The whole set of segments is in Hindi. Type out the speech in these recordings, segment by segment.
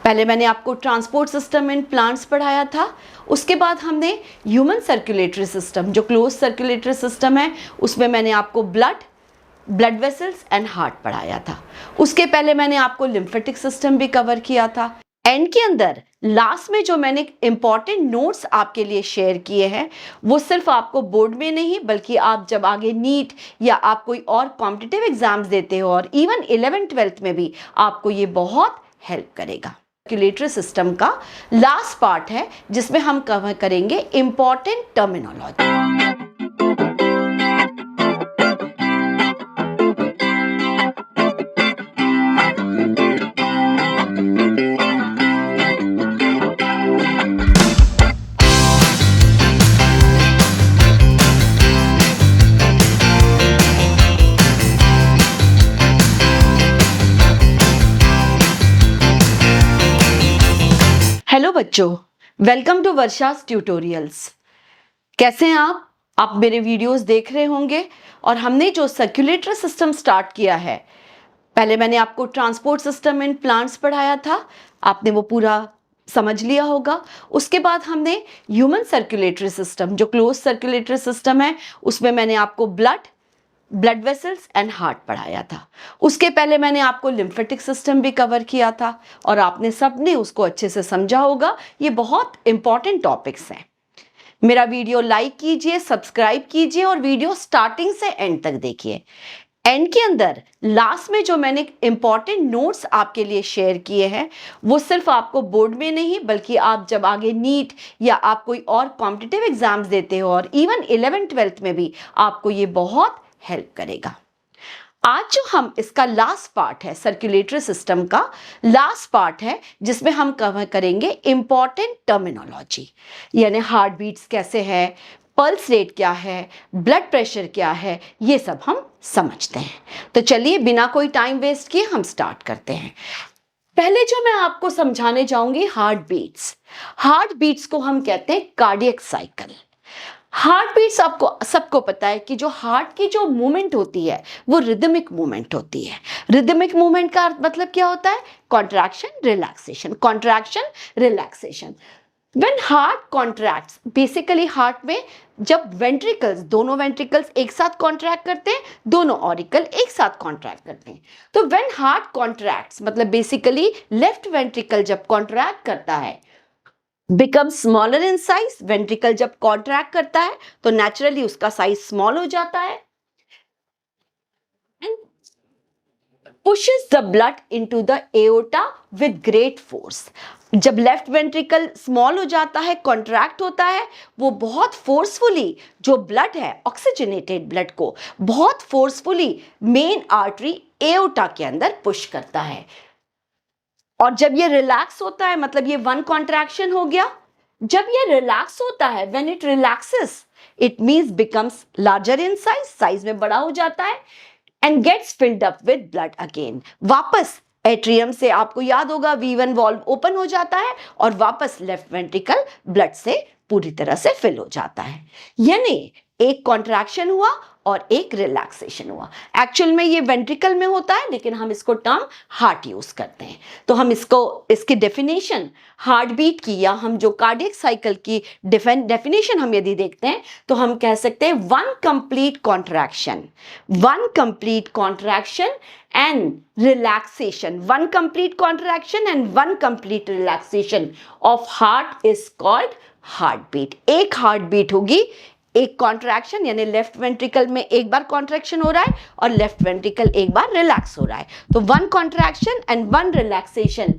पहले मैंने आपको ट्रांसपोर्ट सिस्टम इन प्लांट्स पढ़ाया था, उसके बाद हमने ह्यूमन सर्कुलेटरी सिस्टम जो क्लोज सर्कुलेटरी सिस्टम है उसमें मैंने आपको ब्लड वेसल्स एंड हार्ट पढ़ाया था। उसके पहले मैंने आपको लिम्फेटिक सिस्टम भी कवर किया था। एंड के अंदर लास्ट में जो मैंने इंपॉर्टेंट नोट्स आपके लिए शेयर किए हैं वो सिर्फ आपको बोर्ड में नहीं बल्कि आप जब आगे नीट या आप कोई और कॉम्पिटिटिव एग्जाम्स देते हो और इवन 11th-12th में भी आपको ये बहुत हेल्प करेगा। सर्कुलेटरी सिस्टम का लास्ट पार्ट है जिसमें हम कवर करेंगे इंपॉर्टेंट टर्मिनोलॉजी। हेलो बच्चों, वेलकम टू वर्षास ट्यूटोरियल्स। कैसे हैं आप मेरे वीडियोस देख रहे होंगे और हमने जो सर्कुलेटरी सिस्टम स्टार्ट किया है, पहले मैंने आपको ट्रांसपोर्ट सिस्टम इन प्लांट्स पढ़ाया था, आपने वो पूरा समझ लिया होगा। उसके बाद हमने ह्यूमन सर्कुलेटरी सिस्टम जो क्लोज सर्कुलेटरी सिस्टम है उसमें मैंने आपको ब्लड वेसल्स एंड हार्ट पढ़ाया था। उसके पहले मैंने आपको लिम्फेटिक सिस्टम भी कवर किया था और आपने सबने उसको अच्छे से समझा होगा। ये बहुत इंपॉर्टेंट टॉपिक्स हैं। मेरा वीडियो लाइक कीजिए, सब्सक्राइब कीजिए और वीडियो स्टार्टिंग से एंड तक देखिए। एंड के अंदर लास्ट में जो मैंने इंपॉर्टेंट नोट्स आपके लिए शेयर किए हैं वो सिर्फ आपको बोर्ड में नहीं बल्कि आप जब आगे नीट या आप कोई और कॉम्पिटिटिव एग्जाम्स देते हो और इवन 11th-12th में भी आपको ये बहुत हेल्प करेगा। आज जो हम इसका लास्ट पार्ट है, सर्कुलेटरी सिस्टम का लास्ट पार्ट है जिसमें हम कवर करेंगे इंपॉर्टेंट टर्मिनोलॉजी, यानी हार्ट बीट्स कैसे है, पल्स रेट क्या है, ब्लड प्रेशर क्या है, ये सब हम समझते हैं। तो चलिए बिना कोई टाइम वेस्ट किए हम स्टार्ट करते हैं। पहले जो मैं आपको समझाने जाऊंगी हार्ट बीट्स को हम कहते हैं कार्डियक साइकिल। हार्ट बीट्स आपको सबको पता है कि जो हार्ट की जो मूवमेंट होती है वो रिदमिक मूवमेंट होती है। रिदमिक मूवमेंट का मतलब क्या होता है? Contraction relaxation, contraction relaxation. When heart contracts, basically heart में जब वेंट्रिकल्स, दोनों वेंट्रिकल्स एक साथ कॉन्ट्रैक्ट करते हैं, दोनों ऑरिकल एक साथ कॉन्ट्रैक्ट करते हैं, तो व्हेन हार्ट कॉन्ट्रैक्ट्स मतलब बेसिकली लेफ्ट वेंट्रिकल जब कॉन्ट्रैक्ट करता है become smaller in size. Ventricle जब कॉन्ट्रैक्ट करता है तो नेचुरली उसका साइज स्मॉल हो जाता है and pushes the blood into the aorta with great force. जब लेफ्ट वेंट्रिकल स्मॉल हो जाता है, कॉन्ट्रैक्ट होता है, वो बहुत फोर्सफुली जो ब्लड है, ऑक्सीजनेटेड ब्लड को बहुत फोर्सफुली मेन आर्टरी एओर्टा के अंदर पुश करता है। और जब ये रिलैक्स होता है, मतलब ये वन कॉन्ट्रैक्शन हो गया, जब ये रिलैक्स होता है, when it relaxes it means becomes larger in size में बड़ा हो जाता है and gets filled up with blood again. वापस एट्रियम से आपको याद होगा V1 वॉल्व ओपन हो जाता है और वापस लेफ्ट वेंट्रिकल ब्लड से पूरी तरह से फिल हो जाता है। यानी एक कॉन्ट्रैक्शन हुआ और एक रिलैक्सेशन हुआ। एक्चुअल में ये वेंट्रिकल में होता है लेकिन हम इसको टर्म हार्ट यूज करते हैं। तो हम इसकी डेफिनेशन हार्ट बीट की या हम जो कार्डियक साइकिल की डेफिनेशन हम यदि देखते हैं तो हम कह सकते हैं one complete contraction and relaxation, one complete contraction and one complete relaxation of heart is called heart beat. एक हार्ट बीट होगी, एक कॉन्ट्रैक्शन यानी लेफ्ट वेंट्रिकल में एक बार कॉन्ट्रैक्शन हो रहा है और लेफ्ट वेंट्रिकल एक बार रिलैक्स हो रहा है, तो one contraction and one relaxation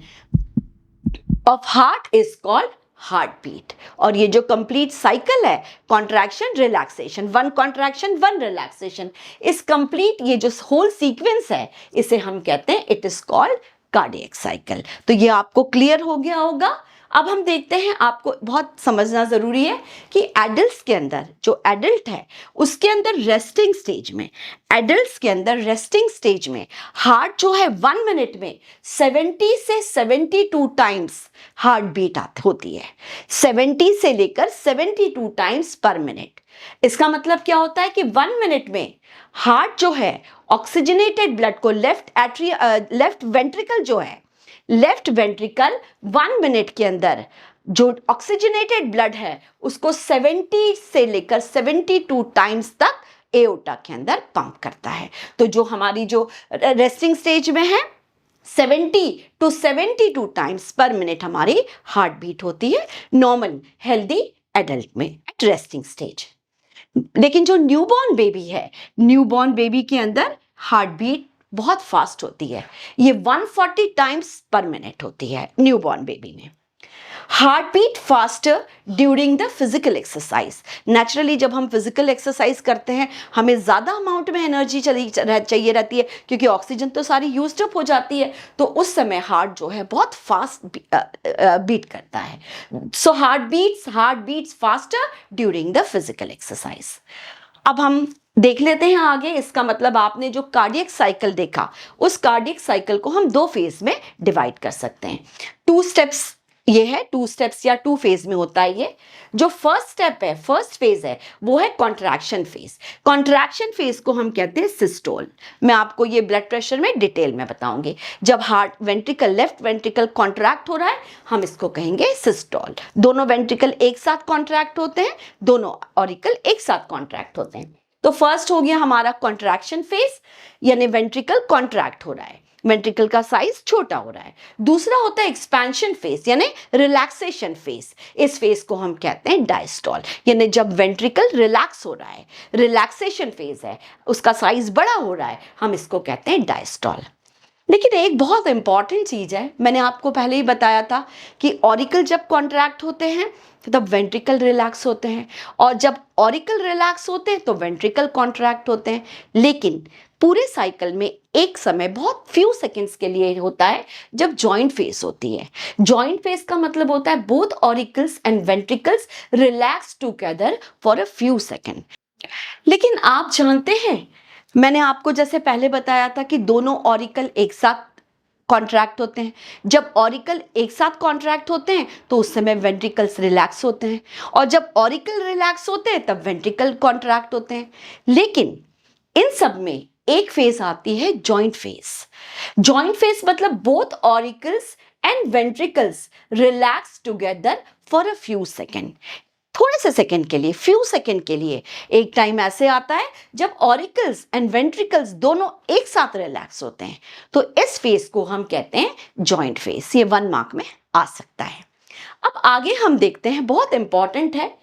of heart is called heart beat. और ये जो कंप्लीट साइकिल है, contraction relaxation, one contraction one relaxation, इस कंप्लीट ये जो होल सीक्वेंस है इसे हम कहते हैं it is called cardiac cycle. तो ये आपको क्लियर हो गया होगा। अब हम देखते हैं, आपको बहुत समझना जरूरी है कि एडल्ट्स के अंदर, जो एडल्ट है उसके अंदर रेस्टिंग स्टेज में, एडल्ट्स के अंदर रेस्टिंग स्टेज में हार्ट जो है 1 मिनट में 70 से 72 टाइम्स हार्ट बीट होती है। 70 से लेकर 72 टाइम्स पर मिनट। इसका मतलब क्या होता है कि 1 मिनट में हार्ट जो है ऑक्सीजनेटेड ब्लड को लेफ्ट वेंट्रिकल जो है, लेफ्ट वेंट्रिकल 1 मिनट के अंदर जो ऑक्सीजनेटेड ब्लड है उसको 70 से लेकर 72 टाइम्स तक एओर्टा के अंदर पंप करता है। तो जो हमारी जो रेस्टिंग स्टेज में है 70 to 72 टाइम्स पर मिनट हमारी हार्ट बीट होती है नॉर्मल हेल्दी एडल्ट में एट रेस्टिंग स्टेज। लेकिन जो न्यूबॉर्न बेबी है, न्यूबॉर्न बेबी के अंदर हार्ट बीट बहुत फास्ट होती है, ये 140 टाइम्स पर मिनट होती है न्यूबॉर्न बेबी में। Heart beat faster during the physical exercise. Naturally जब हम फिजिकल एक्सरसाइज करते हैं हमें ज़्यादा अमाउंट में एनर्जी चाहिए रहती है क्योंकि ऑक्सीजन तो सारी यूज्ड अप हो जाती है, तो उस समय हार्ट जो है बहुत फास्ट बीट करता है। So heart beats faster during the physical exercise. अब हम देख लेते हैं आगे। इसका मतलब आपने जो कार्डियक साइकिल देखा उस कार्डियक साइकिल को हम 2 फेज में डिवाइड कर सकते हैं। 2 स्टेप्स ये है, 2 स्टेप्स या 2 फेज में होता है ये। जो फर्स्ट स्टेप है, फर्स्ट फेज है, वो है कॉन्ट्रैक्शन फेज। कॉन्ट्रैक्शन फेज को हम कहते हैं सिस्टोल। मैं आपको ये ब्लड प्रेशर में डिटेल में बताऊंगी। जब heart ventricle, left ventricle contract हो रहा है हम इसको कहेंगे सिस्टोल। दोनों वेंट्रिकल एक साथ कॉन्ट्रैक्ट होते हैं, दोनों ऑरिकल एक साथ कॉन्ट्रैक्ट होते हैं। तो फर्स्ट हो गया हमारा कॉन्ट्रैक्शन फेज, यानी वेंट्रिकल कॉन्ट्रैक्ट हो रहा है, वेंट्रिकल का साइज छोटा हो रहा है। दूसरा होता है एक्सपेंशन फेज यानी रिलैक्सेशन फेज। इस फेज को हम कहते हैं डायस्टॉल, यानी जब वेंट्रिकल रिलैक्स हो रहा है, रिलैक्सेशन फेज है, उसका साइज बड़ा हो रहा है, हम इसको कहते हैं डायस्टॉल। लेकिन एक बहुत इंपॉर्टेंट चीज है, मैंने आपको पहले ही बताया था कि ऑरिकल जब कॉन्ट्रैक्ट होते हैं तब वेंट्रिकल रिलैक्स होते हैं, और जब ऑरिकल रिलैक्स होते हैं तो वेंट्रिकल कॉन्ट्रैक्ट होते हैं। लेकिन पूरे साइकिल में एक समय बहुत फ्यू सेकंड्स के लिए होता है जब जॉइंट फेज होती है। जॉइंट फेज का मतलब होता है both auricles and ventricles relax together for a few second. लेकिन आप जानते हैं, मैंने आपको जैसे पहले बताया था कि दोनों ऑरिकल एक साथ कॉन्ट्रैक्ट होते हैं। जब ऑरिकल एक साथ कॉन्ट्रैक्ट होते हैं तो उस समय वेंट्रिकल्स रिलैक्स होते हैं, और जब ऑरिकल रिलैक्स होते हैं तब वेंट्रिकल कॉन्ट्रैक्ट होते हैं। लेकिन इन सब में एक फेज आती है जॉइंट फेज। जॉइंट फेज मतलब both auricles and ventricles relax together for a few second. थोड़े से सेकंड के लिए, फ्यू सेकंड के लिए एक टाइम ऐसे आता है जब ऑरिकल्स एंड वेंट्रिकल्स दोनों एक साथ रिलैक्स होते हैं, तो इस फेज को हम कहते हैं जॉइंट फेज। ये 1 मार्क में आ सकता है। अब आगे हम देखते हैं, बहुत इंपॉर्टेंट है,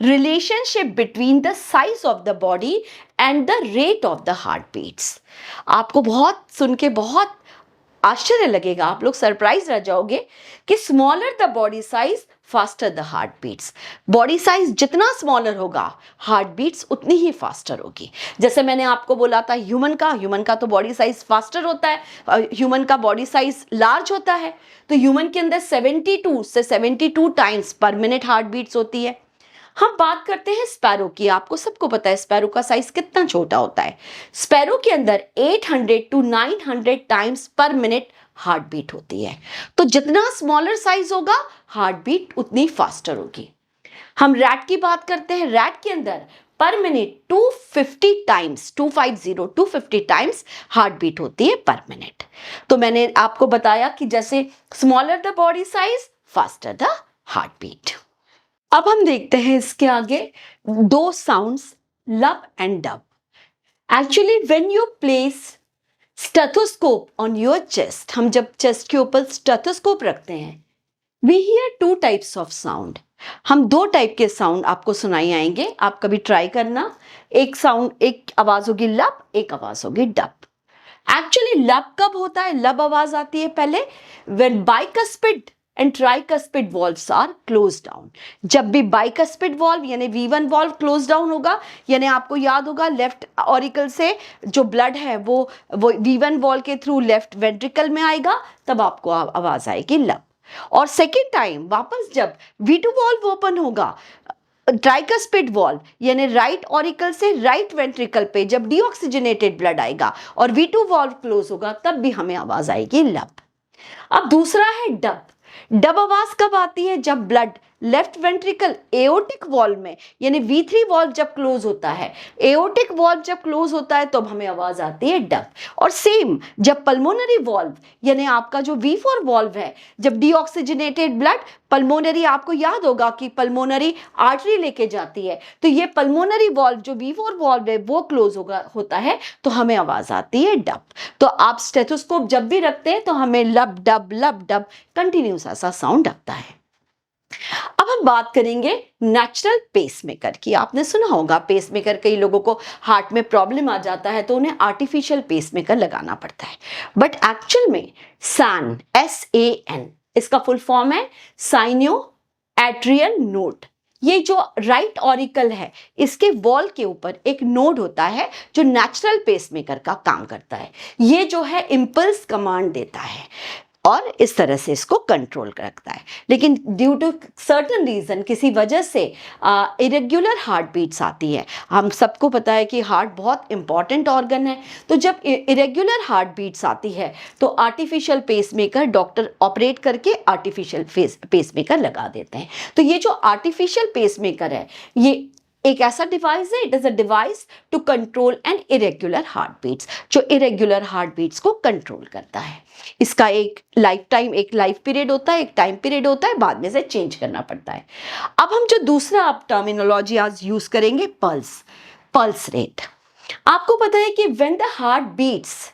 relationship between the size of the body and the rate of the heart beats. आपको बहुत सुन के बहुत आश्चर्य लगेगा, आप लोग सरप्राइज रह जाओगे कि smaller the body size faster the heart beats. Body size जितना स्मॉलर होगा हार्ट बीट्स उतनी ही फास्टर होगी। जैसे मैंने आपको बोला था ह्यूमन का तो बॉडी साइज फास्टर होता है, ह्यूमन का बॉडी साइज लार्ज होता है, तो ह्यूमन के अंदर 72 से 72 times per minute heart beats होती है। हम बात करते हैं स्पैरो की। आपको सबको पता है स्पैरो का साइज कितना छोटा होता है। स्पैरो के अंदर 800 to 900 times per minute heart beat होती है। तो जितना स्मॉलर साइज होगा हार्ट बीट उतनी फास्टर होगी। हम रैट की बात करते हैं। रैट के अंदर पर मिनट 250 टाइम्स हार्ट बीट होती है पर मिनट। तो मैंने आपको बताया कि जैसे smaller the body size faster the heart beat. अब हम देखते हैं इसके आगे 2 sounds, lub and dub. Actually when you place stethoscope on your chest, हम जब चेस्ट के ऊपर स्टेथोस्कोप रखते हैं, we hear 2 types of sound. हम 2 टाइप के साउंड आपको सुनाई आएंगे, आप कभी ट्राई करना। एक साउंड, एक आवाज होगी लब, एक आवाज होगी डब। एक्चुअली लब कब होता है? लब आवाज आती है पहले when bicuspid and tricuspid valves are close down. जब भी बाइकस्पिड वॉल्व यानी V1 वॉल्व क्लोज डाउन होगा, यानी आपको याद होगा लेफ्ट ऑरिकल से जो ब्लड है वो V1 वॉल्व के थ्रू लेफ्ट वेंट्रिकल में आएगा, तब आपको आवाज आएगी लब। और सेकेंड टाइम वापस जब V2 वॉल्व ओपन होगा, ट्राइकस्पिड वॉल्व यानी राइट ऑरिकल से राइट वेंट्रिकल पे जब डीऑक्सीजनेटेड ब्लड आएगा और V2 वॉल्व क्लोज होगा, तब भी हमें आवाज आएगी लब। अब दूसरा है डब। डब आवाज कब आती है? जब blood left ventricle aortic valve में, यानी V3 वॉल्व जब क्लोज होता है, एओर्टिक वॉल्व जब क्लोज होता है तो हमें आवाज आती है डफ। और सेम जब पल्मोनरी वॉल्व यानी आपका जो V4 वॉल्व है, जब डीऑक्सीजनेटेड ब्लड पल्मोनरी, आपको याद होगा कि पल्मोनरी आर्टरी लेके जाती है, तो ये पल्मोनरी वॉल्व जो V4 वॉल्व है वो क्लोज होता है तो हमें आवाज आती है डब। तो आप स्टेथोस्कोप जब भी रखते हैं तो हमें लब डब कंटिन्यूस ऐसा साउंड आता है। अब हम बात करेंगे नेचुरल पेसमेकर की। आपने सुना होगा पेसमेकर, कई लोगों को हार्ट में प्रॉब्लम आ जाता है तो उन्हें आर्टिफिशियल पेसमेकर लगाना पड़ता है, बट एक्चुअल में SAN, SAN इसका फुल फॉर्म है साइनियो एट्रियल नोड। ये जो राइट ऑरिकल है इसके वॉल के ऊपर एक नोड होता है जो नेचुरल पेसमेकर का काम करता है। ये जो है इंपल्स कमांड देता है और इस तरह से इसको कंट्रोल रखता है। लेकिन ड्यू टू सर्टन रीजन, किसी वजह से इरेग्युलर हार्ट बीट्स आती है। हम सबको पता है कि हार्ट बहुत इंपॉर्टेंट ऑर्गन है, तो जब इरेग्युलर हार्ट बीट्स आती है तो आर्टिफिशियल पेसमेकर डॉक्टर ऑपरेट करके आर्टिफिशियल पेसमेकर लगा देते हैं। तो ये जो आर्टिफिशियल पेसमेकर है ये एक ऐसा डिवाइस है, it is a device to control an irregular heart beats, जो इरेग्युलर हार्ट बीट्स को कंट्रोल करता है। इसका एक लाइफ पीरियड होता है, एक टाइम पीरियड होता है, बाद में से चेंज करना पड़ता है। अब हम जो दूसरा आप टर्मिनोलॉजी आज यूज करेंगे, पल्स रेट। आपको पता है कि when the heart beats,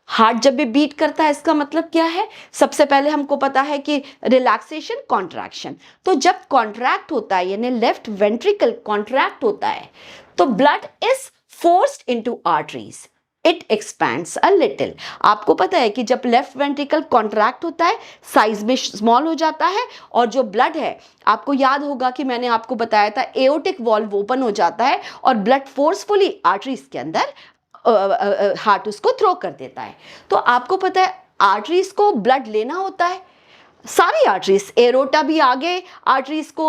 heart जब भी बीट करता है इसका मतलब क्या है? सबसे पहले हमको पता है कि रिलैक्सेशन, कॉन्ट्रैक्शन। तो जब कॉन्ट्रैक्ट होता है यानी लेफ्ट वेंट्रिकल कॉन्ट्रैक्ट होता है तो blood is forced into arteries, it expands a little. आपको पता है कि जब लेफ्ट वेंट्रिकल कॉन्ट्रैक्ट होता है साइज में स्मॉल हो जाता है और जो ब्लड है, आपको याद होगा कि मैंने आपको बताया था एओर्टिक वॉल्व ओपन हो जाता है और ब्लड फोर्सफुली आर्टरीज के अंदर हार्ट उसको थ्रो कर देता है। तो आपको पता है आर्टरीज को ब्लड लेना होता है, सारी आर्टरीज, एरोटा भी आगे आर्टरीज को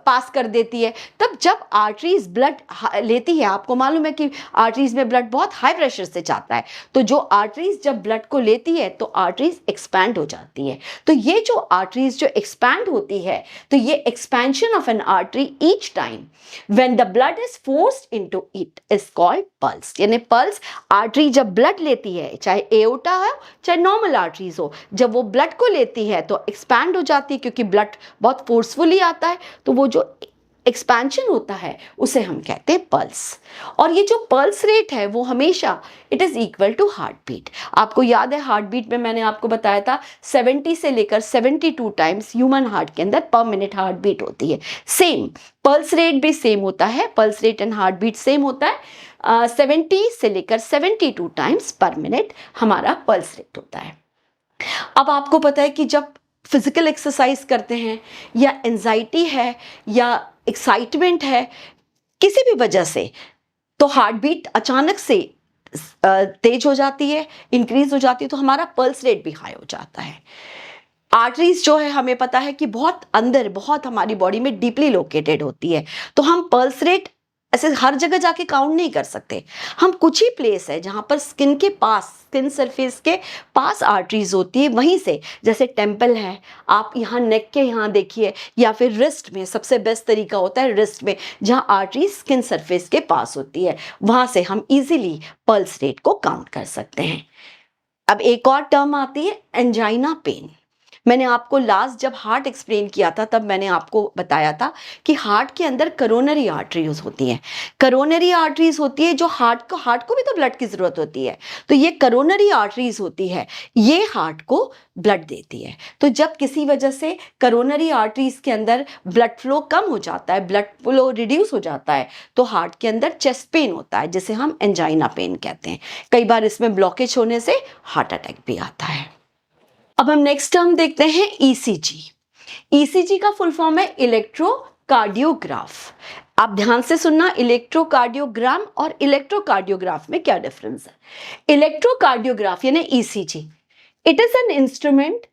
पास कर देती है। तब जब आर्टरीज ब्लड लेती है, आपको मालूम है कि आर्टरीज में ब्लड बहुत हाई प्रेशर से जाता है, तो जो आर्टरीज जब ब्लड को लेती है तो आर्टरीज एक्सपैंड हो जाती है। तो ये जो आर्टरीज जो एक्सपैंड होती है, तो ये expansion of N artery each time when the blood is forced into it is called pulse. यानी पल्स, आर्टरी जब ब्लड लेती है, चाहे एओर्टा हो चाहे नॉर्मल आर्टरीज हो, जब वो ब्लड को लेती है तो एक्सपैंड हो जाती है क्योंकि ब्लड बहुत फोर्सफुली आता है, तो वो जो एक्सपेंशन होता है उसे हम कहते हैं पल्स। और ये जो पल्स रेट है वो हमेशा it is equal to heart beat. आपको याद है हार्ट बीट में मैंने आपको बताया था 70 से लेकर 72 टाइम्स ह्यूमन हार्ट के अंदर पर मिनट हार्ट बीट होती है। सेम पल्स रेट भी सेम होता है, pulse rate and heart beat same होता है। 70 से लेकर 72 टाइम्स पर मिनट हमारा पल्स रेट होता है। अब आपको पता है कि जब फिजिकल एक्सरसाइज करते हैं या एंजाइटी है या एक्साइटमेंट है किसी भी वजह से, तो हार्ट बीट अचानक से तेज हो जाती है, इंक्रीज हो जाती है, तो हमारा पल्स रेट भी हाई हो जाता है। आर्टरीज जो है हमें पता है कि बहुत अंदर, बहुत हमारी बॉडी में डीपली लोकेटेड होती है, तो हम पल्स रेट ऐसे हर जगह जाके काउंट नहीं कर सकते। हम कुछ ही प्लेस है जहां पर स्किन के पास, स्किन सरफेस के पास आर्टरीज होती है, वहीं से, जैसे टेम्पल है, आप यहाँ नेक के यहाँ देखिए, या फिर रिस्ट में, सबसे बेस्ट तरीका होता है रिस्ट में, जहां आर्टरी स्किन सरफेस के पास होती है, वहां से हम इजीली पल्स रेट को काउंट कर सकते हैं। अब एक और टर्म आती है एंजाइना पेन। मैंने आपको लास्ट जब हार्ट एक्सप्लेन किया था तब मैंने आपको बताया था कि हार्ट के अंदर करोनरी आर्टरीज होती हैं। करोनरी आर्टरीज होती है जो हार्ट को भी तो ब्लड की ज़रूरत होती है, तो ये करोनरी आर्टरीज होती है, ये हार्ट को ब्लड देती है। तो जब किसी वजह से करोनरी आर्टरीज के अंदर ब्लड फ्लो कम हो जाता है, ब्लड फ्लो रिड्यूस हो जाता है, तो हार्ट के अंदर चेस्ट पेन होता है, जिसे हम एंजाइना पेन कहते हैं। कई बार इसमें ब्लॉकेज होने से हार्ट अटैक भी आता है। अब हम नेक्स्ट टर्म देखते हैं ईसीजी। ईसीजी का फुल फॉर्म है इलेक्ट्रोकार्डियोग्राफ। आप ध्यान से सुनना, इलेक्ट्रोकार्डियोग्राम और इलेक्ट्रोकार्डियोग्राफ में क्या डिफरेंस है। इलेक्ट्रोकार्डियोग्राफ यानी ECG, it is an instrument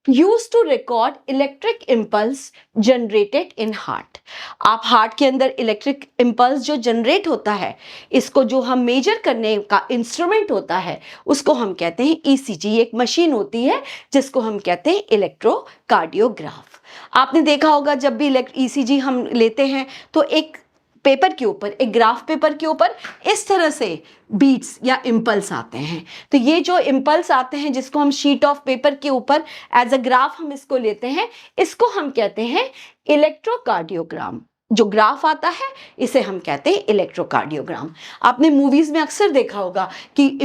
use to record electric impulse generated in heart. आप हार्ट के अंदर इलेक्ट्रिक इम्पल्स जो जनरेट होता है, इसको जो हम मेजर करने का इंस्ट्रूमेंट होता है उसको हम कहते हैं ईसीजी। एक मशीन होती है जिसको हम कहते हैं इलेक्ट्रोकार्डियोग्राफ। आपने देखा होगा जब भी ईसीजी हम लेते हैं तो एक पेपर के ऊपर, एक ग्राफ पेपर के ऊपर इस तरह से बीट्स या इम्पल्स आते हैं। तो ये जो इम्पल्स आते हैं जिसको हम शीट ऑफ पेपर के ऊपर एज अ ग्राफ हम इसको लेते हैं, इसको हम कहते हैं इलेक्ट्रोकार्डियोग्राम। जो ग्राफ आता है इसे हम कहते हैं इलेक्ट्रोकार्डियोग्राम। आपने मूवीज में अक्सर देखा होगा कि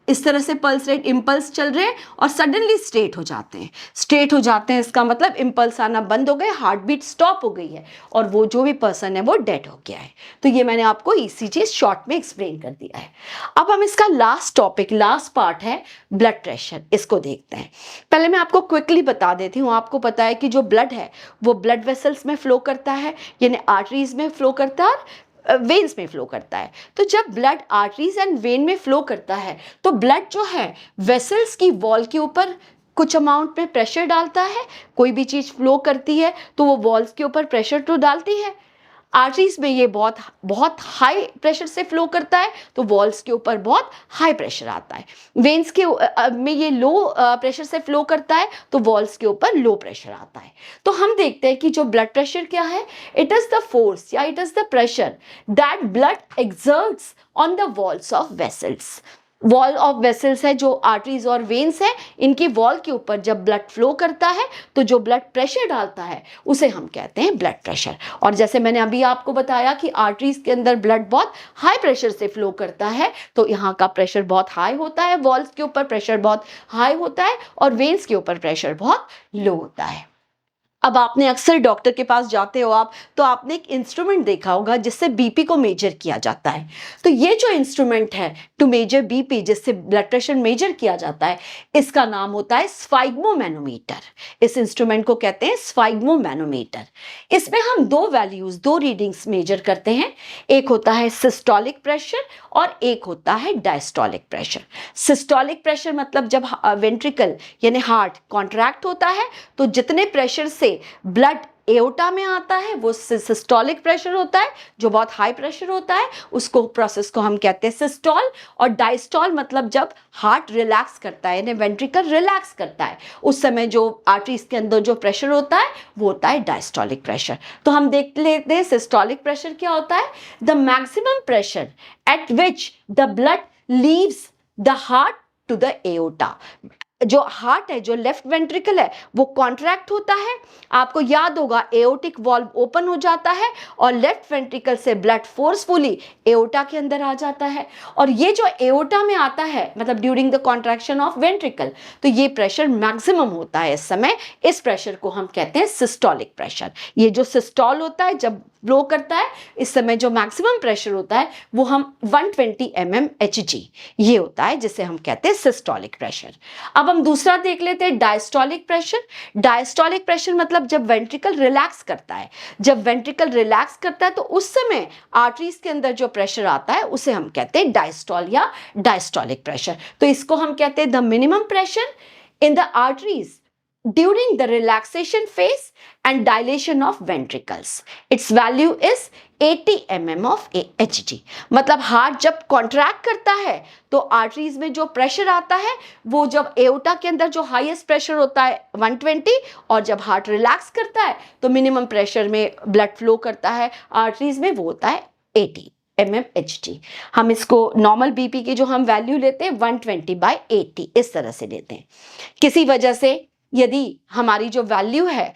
इस तरह से पल्स रेट इम्पल्स चल रहे हैं और सडनली स्ट्रेट हो जाते हैं। स्ट्रेट हो जाते हैं इसका मतलब इम्पल्स आना बंद हो गए, हार्ट बीट स्टॉप हो गई है और वो जो भी पर्सन है वो डेड हो गया है। तो ये मैंने आपको ईसीजी शॉर्ट में एक्सप्लेन कर दिया है। अब हम इसका लास्ट टॉपिक, लास्ट पार्ट है ब्लड प्रेशर, इसको देखते हैं। पहले मैं आपको क्विकली बता देती हूँ। आपको पता है कि जो ब्लड है वो ब्लड वेसल्स में फ्लो करता है, यानी आर्टरीज में फ्लो करता है और वेन्स में फ्लो करता है। तो जब ब्लड आर्टरीज एंड वेन में फ्लो करता है तो ब्लड जो है वेसल्स की वॉल के ऊपर कुछ अमाउंट में प्रेशर डालता है। कोई भी चीज फ्लो करती है तो वो वॉल्स के ऊपर प्रेशर तो डालती है। आर्टरीज में ये बहुत बहुत हाई प्रेशर से फ्लो करता है तो वॉल्स के ऊपर बहुत हाई प्रेशर आता है। वेन्स के में ये लो प्रेशर से फ्लो करता है तो वॉल्स के ऊपर लो प्रेशर आता है। तो हम देखते हैं कि जो ब्लड प्रेशर क्या है, इट इज द फोर्स या it is the pressure that blood exerts on the walls of vessels. Wall of vessels है जो आर्टरीज और वेन्स है, इनकी वॉल के ऊपर जब ब्लड फ्लो करता है तो जो ब्लड प्रेशर डालता है उसे हम कहते हैं ब्लड प्रेशर। और जैसे मैंने अभी आपको बताया कि आर्टरीज के अंदर ब्लड बहुत हाई प्रेशर से फ्लो करता है तो यहाँ का प्रेशर बहुत हाई होता है, वॉल्स के ऊपर प्रेशर बहुत हाई होता है और वेन्स के ऊपर प्रेशर बहुत लो होता है। अब आपने अक्सर डॉक्टर के पास जाते हो आप, तो आपने एक इंस्ट्रूमेंट देखा होगा जिससे बीपी को मेजर किया जाता है। तो ये जो इंस्ट्रूमेंट है टू मेजर बीपी, जिससे ब्लड प्रेशर मेजर किया जाता है, इसका नाम होता है स्फाइग्मोमैनोमीटर। इस इंस्ट्रूमेंट को कहते हैं स्फाइग्मोमैनोमीटर। इसमें हम दो वैल्यूज, दो रीडिंग्स मेजर करते हैं। एक होता है सिस्टोलिक प्रेशर और एक होता है डायस्टोलिक प्रेशर। सिस्टोलिक प्रेशर मतलब जब वेंट्रिकल यानी हार्ट कॉन्ट्रैक्ट होता है तो जितने प्रेशर से ब्लड एओर्टा में आता है वो सिस्टोलिक प्रेशर होता है, जो बहुत हाई प्रेशर होता है। उसको प्रोसेस को हम कहते हैं सिस्टोल। और डायस्टोल मतलब जब हार्ट रिलैक्स करता है यानी वेंट्रिकल रिलैक्स करता है, उस समय जो आर्टरीज के अंदर जो प्रेशर होता है वो होता है डायस्टोलिक प्रेशर। तो हम देख लेते हैं सिस्टोलिक प्रेशर क्या होता है। The maximum pressure at which the blood leaves the heart to the aorta. जो हार्ट है, जो लेफ्ट वेंट्रिकल है, वो कॉन्ट्रैक्ट होता है। आपको याद होगा एओर्टिक वॉल्व ओपन हो जाता है और लेफ्ट वेंट्रिकल से ब्लड फोर्सफुली एओर्टा के अंदर आ जाता है। और ये जो एओर्टा में आता है मतलब during the contraction of ventricle, तो ये प्रेशर मैक्सिमम होता है इस समय। इस प्रेशर को हम कहते हैं सिस्टोलिक प्रेशर। ये जो सिस्टोल होता है जब फ्लो करता है, इस समय जो मैक्सिमम प्रेशर होता है वो हम 120 mm Hg ये होता है, जिसे हम कहते हैं सिस्टोलिक प्रेशर। अब हम दूसरा देख लेते हैं डायस्टोलिक प्रेशर। डायस्टोलिक प्रेशर मतलब जब वेंट्रिकल रिलैक्स करता है। जब वेंट्रिकल रिलैक्स करता है तो उस समय आर्टरीज के अंदर जो प्रेशर आता है उसे हम कहते हैं डायस्टोल या डायस्टोलिक प्रेशर। तो इसको हम कहते हैं the minimum pressure in the arteries during the relaxation phase and dilation of ventricles. Its value is 80 mm of Hg। मतलब हार्ट जब कॉन्ट्रैक्ट करता है तो आर्टरीज में जो प्रेशर आता है वो जब एओर्टा के अंदर जो हाईएस्ट प्रेशर होता है 120, और जब हार्ट रिलैक्स करता है तो मिनिमम प्रेशर में ब्लड फ्लो करता है आर्टरीज में, वो होता है 80 mmHg। हम इसको नॉर्मल बीपी की जो हम वैल्यू लेते हैं 120/80 इस तरह से लेते हैं। किसी वजह से यदि हमारी जो वैल्यू है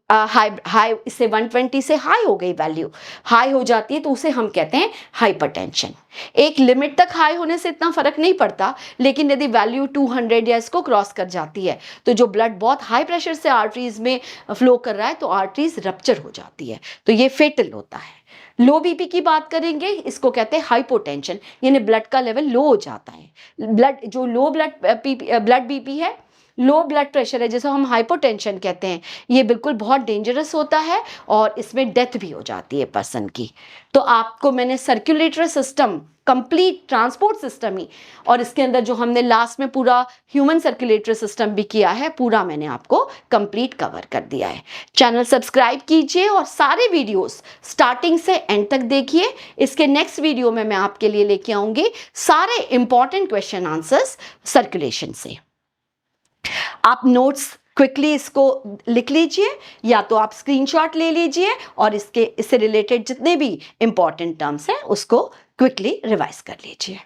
हाई इससे 120 से हाई हो गई, वैल्यू हाई हो जाती है तो उसे हम कहते हैं हाइपरटेंशन। एक लिमिट तक हाई होने से इतना फर्क नहीं पड़ता, लेकिन यदि वैल्यू 200 या इसको क्रॉस कर जाती है तो जो ब्लड बहुत हाई प्रेशर से आर्टरीज में फ्लो कर रहा है तो आर्टरीज रप्चर हो जाती है, तो ये फेटल होता है। लो बीपी की बात करेंगे, इसको कहते हैं हाइपोटेंशन, यानी ब्लड का लेवल लो हो जाता है। ब्लड जो लो ब्लड बीपी है लो ब्लड प्रेशर है, जैसे हम हाइपोटेंशन कहते हैं, ये बिल्कुल बहुत डेंजरस होता है और इसमें डेथ भी हो जाती है पर्सन की। तो आपको मैंने circulatory system, complete transport system ही, और इसके अंदर जो हमने लास्ट में पूरा ह्यूमन सर्कुलेटरी सिस्टम भी किया है, पूरा मैंने आपको कंप्लीट कवर कर दिया है। चैनल सब्सक्राइब कीजिए और सारे वीडियोस स्टार्टिंग से एंड तक देखिए। इसके नेक्स्ट वीडियो में मैं आपके लिए लेके आऊंगी सारे इंपॉर्टेंट क्वेश्चन आंसर्स सर्कुलेशन से। आप नोट्स क्विकली इसको लिख लीजिए, या तो आप स्क्रीनशॉट ले लीजिए और इससे रिलेटेड जितने भी इंपॉर्टेंट टर्म्स हैं उसको क्विकली रिवाइज कर लीजिए।